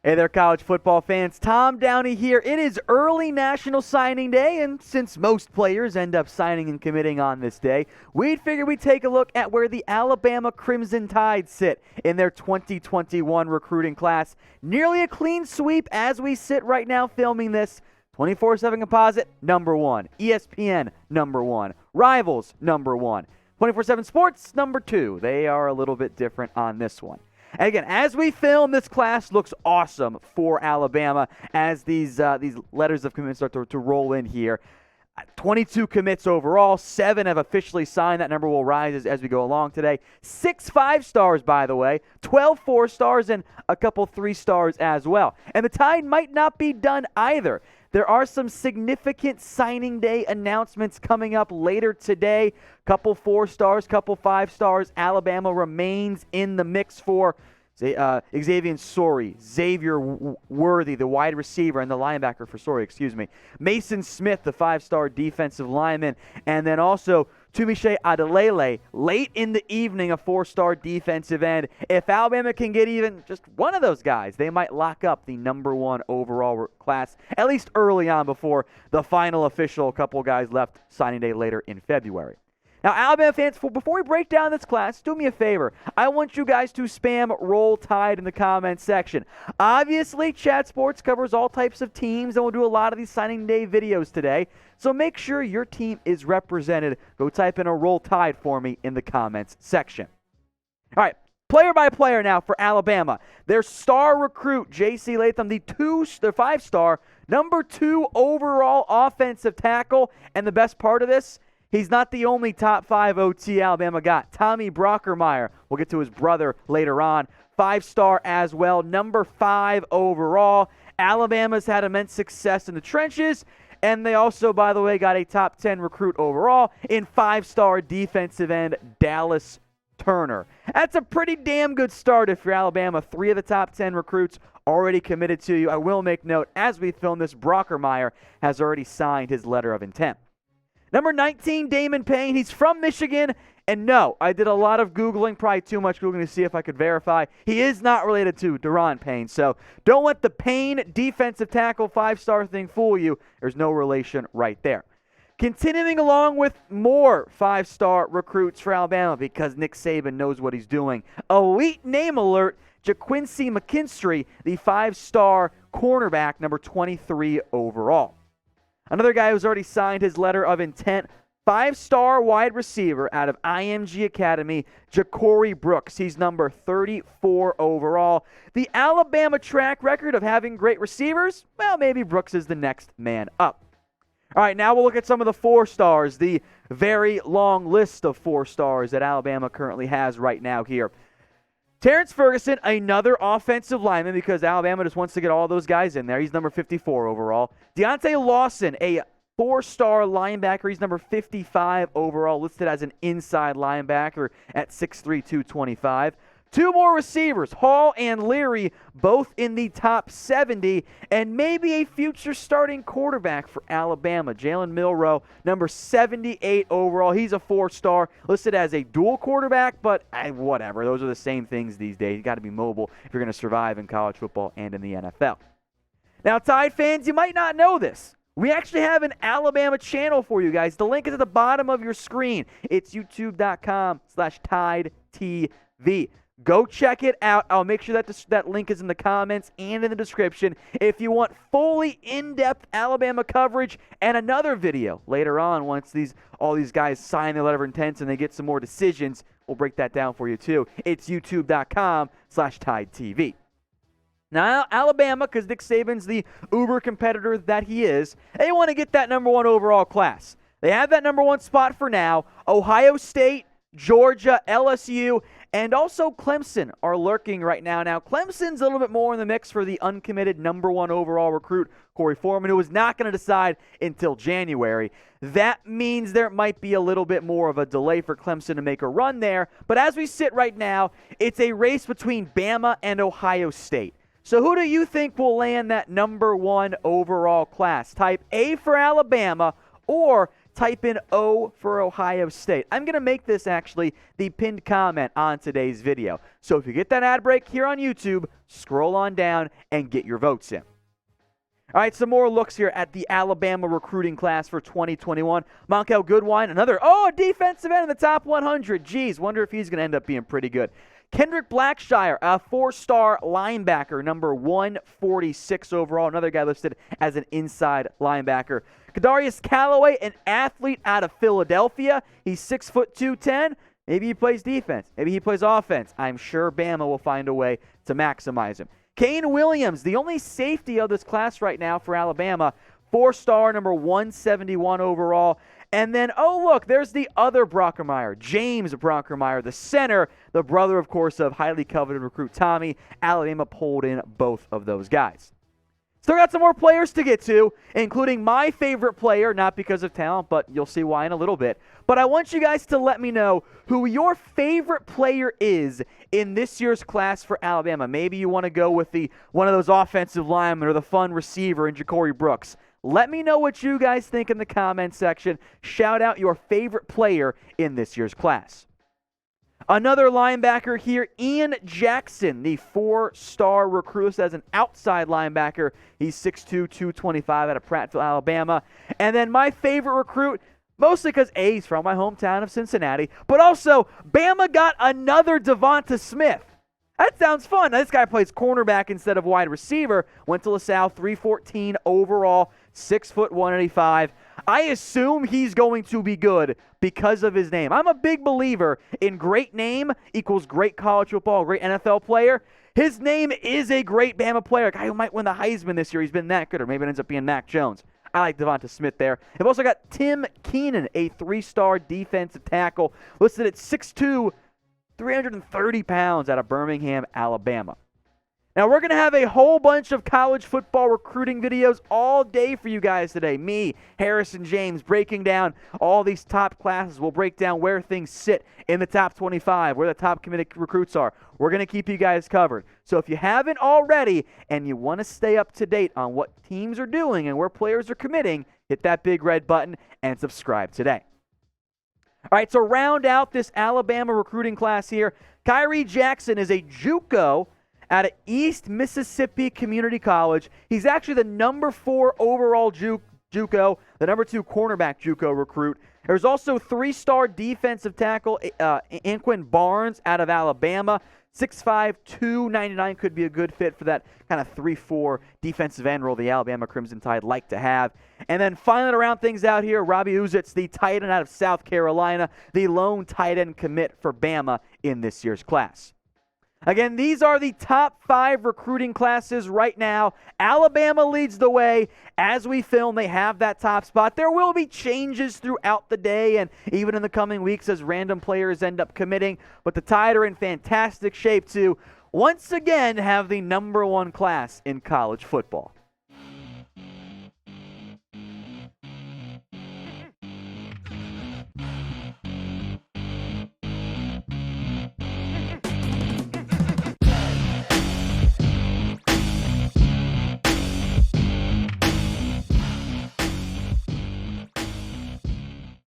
Hey there, college football fans. Tom Downey here. It is early National Signing Day, and since most players end up signing and committing on this day, we'd figure we'd take a look at where the Alabama Crimson Tide sit in their 2021 recruiting class. Nearly a clean sweep as we sit right now filming this. 24/7 Composite, number one. ESPN, number one. Rivals, number one. 24/7 Sports, number two. They are a little bit different on this one. And again, as we film, this class looks awesome for Alabama as these letters of commitment start to roll in here. 22 commits overall. 7 have officially signed. That number will rise as we go along today. 6 5-stars, by the way. 12 4-stars and a couple 3-stars as well. And the Tide might not be done either. There are some significant signing day announcements coming up later today. Couple 4-stars, couple 5-stars. Alabama remains in the mix for Xavier Sorey, Xavier Worthy, the wide receiver, and the linebacker for Sorey, Mason Smith, the 5-star defensive lineman, and then also Tumishe Adelele, late in the evening, a 4-star defensive end. If Alabama can get even just one of those guys, they might lock up the number one overall class, at least early on before the final official couple guys left signing day later in February. Now, Alabama fans, before we break down this class, do me a favor. I want you guys to spam Roll Tide in the comments section. Obviously, Chat Sports covers all types of teams, and we'll do a lot of these signing day videos today. So make sure your team is represented. Go type in a Roll Tide for me in the comments section. All right, player by player now for Alabama. Their star recruit, J.C. Latham, the 5-star, number 2 overall offensive tackle. And the best part of this, he's not the only top 5 OT Alabama got. Tommy Brockermeyer, we'll get to his brother later on, 5-star as well, number 5 overall. Alabama's had immense success in the trenches, and they also, by the way, got a top 10 recruit overall in 5-star defensive end Dallas Turner. That's a pretty damn good start if you're Alabama. 3 of the top 10 recruits already committed to you. I will make note, as we film this, Brockermeyer has already signed his letter of intent. Number 19, Damon Payne. He's from Michigan. And no, I did a lot of Googling, probably too much Googling to see if I could verify. He is not related to Daron Payne. So don't let the Payne defensive tackle 5-star thing fool you. There's no relation right there. Continuing along with more 5-star recruits for Alabama because Nick Saban knows what he's doing. Elite name alert, Jaquincy McKinstry, the 5-star cornerback, number 23 overall. Another guy who's already signed his letter of intent, 5-star wide receiver out of IMG Academy, Jacorey Brooks. He's number 34 overall. The Alabama track record of having great receivers, well, maybe Brooks is the next man up. All right, now we'll look at some of the 4-stars, the very long list of 4-stars that Alabama currently has right now here. Terrence Ferguson, another offensive lineman because Alabama just wants to get all those guys in there. He's number 54 overall. Deontae Lawson, a 4-star linebacker. He's number 55 overall, listed as an inside linebacker at 6'3", 225. 2 more receivers, Hall and Leary, both in the top 70, and maybe a future starting quarterback for Alabama, Jalen Milroe, number 78 overall. He's a 4-star, listed as a dual quarterback, but whatever. Those are the same things these days. You got to be mobile if you're going to survive in college football and in the NFL. Now, Tide fans, you might not know this. We actually have an Alabama channel for you guys. The link is at the bottom of your screen. It's youtube.com/TideTV. Go check it out. I'll make sure that that link is in the comments and in the description. If you want fully in-depth Alabama coverage and another video later on once all these guys sign their letter of intent and they get some more decisions, we'll break that down for you too. It's youtube.com/TideTV. Now, Alabama, because Nick Saban's the uber competitor that he is, they want to get that number 1 overall class. They have that number 1 spot for now. Ohio State, Georgia, LSU, and also Clemson are lurking right now. Now, Clemson's a little bit more in the mix for the uncommitted number 1 overall recruit, Corey Foreman, who is not going to decide until January. That means there might be a little bit more of a delay for Clemson to make a run there. But as we sit right now, it's a race between Bama and Ohio State. So who do you think will land that number 1 overall class? Type A for Alabama or type in O for Ohio State. I'm going to make this actually the pinned comment on today's video. So if you get that ad break here on YouTube, scroll on down and get your votes in. All right, some more looks here at the Alabama recruiting class for 2021. Monkell Goodwine, another, a defensive end in the top 100. Geez, wonder if he's going to end up being pretty good. Kendrick Blackshire, a 4-star linebacker, number 146 overall. Another guy listed as an inside linebacker. Kadarius Calloway, an athlete out of Philadelphia. He's 6'2", 210. Maybe he plays defense. Maybe he plays offense. I'm sure Bama will find a way to maximize him. Kaine Williams, the only safety of this class right now for Alabama, 4-star, number 171 overall. And then, look, there's the other Brockermeyer, James Brockermeyer, the center, the brother, of course, of highly coveted recruit Tommy. Alabama pulled in both of those guys. Still got some more players to get to, including my favorite player, not because of talent, but you'll see why in a little bit. But I want you guys to let me know who your favorite player is in this year's class for Alabama. Maybe you want to go with one of those offensive linemen or the fun receiver in Jacorey Brooks. Let me know what you guys think in the comment section. Shout out your favorite player in this year's class. Another linebacker here, Ian Jackson, the 4-star recruit as an outside linebacker. He's 6'2", 225 out of Prattville, Alabama. And then my favorite recruit, mostly because he's from my hometown of Cincinnati, but also Bama got another Devonta Smith. That sounds fun. Now, this guy plays cornerback instead of wide receiver. Went to LaSalle, 314 overall, 6', 185. I assume he's going to be good because of his name. I'm a big believer in great name equals great college football, great NFL player. His name is a great Bama player, a guy who might win the Heisman this year. He's been that good, or maybe it ends up being Mac Jones. I like Devonta Smith there. I've also got Tim Keenan, a 3-star defensive tackle, listed at 6'2", 330 pounds out of Birmingham, Alabama. Now, we're going to have a whole bunch of college football recruiting videos all day for you guys today. Me, Harrison James, breaking down all these top classes. We'll break down where things sit in the top 25, where the top committed recruits are. We're going to keep you guys covered. So if you haven't already and you want to stay up to date on what teams are doing and where players are committing, hit that big red button and subscribe today. All right, so round out this Alabama recruiting class here. Kyrie Jackson is a JUCO out of East Mississippi Community College. He's actually the number 4 overall JUCO, the number 2 cornerback JUCO recruit. There's also 3-star defensive tackle Anquin Barnes out of Alabama. 6'5", 299 could be a good fit for that kind of 3-4 defensive end role the Alabama Crimson Tide like to have. And then finally to round things out here, Robbie Uzitz, the tight end out of South Carolina, the lone tight end commit for Bama in this year's class. Again, these are the top 5 recruiting classes right now. Alabama leads the way. As we film, they have that top spot. There will be changes throughout the day and even in the coming weeks as random players end up committing. But the Tide are in fantastic shape to once again have the number 1 class in college football.